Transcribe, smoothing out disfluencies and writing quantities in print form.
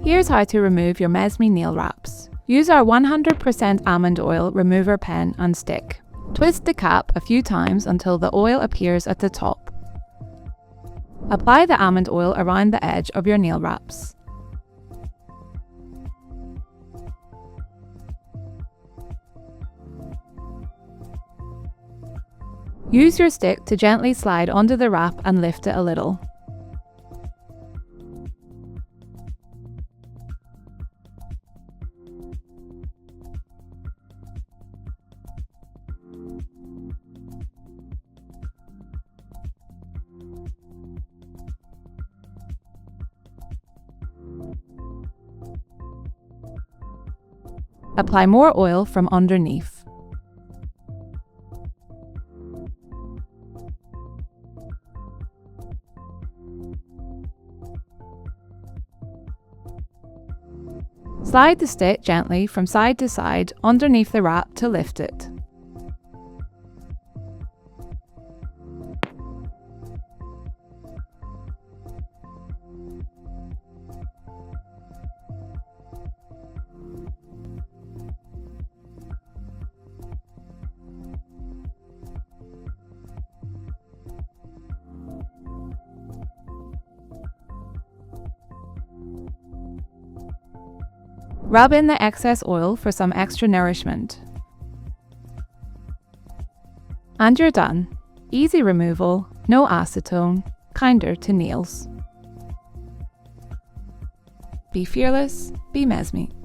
Here's how to remove your mesme nail wraps. Use our 100% almond oil remover pen and stick. Twist the cap a few times until the oil appears at the top. Apply the almond oil around the edge of your nail wraps. Use your stick to gently slide onto the wrap and lift it a little. Apply more oil from underneath. Slide the stick gently from side to side underneath the wrap to lift it. Rub in the excess oil for some extra nourishment. And you're done. Easy removal, no acetone, kinder to nails. Be fearless, be mesme.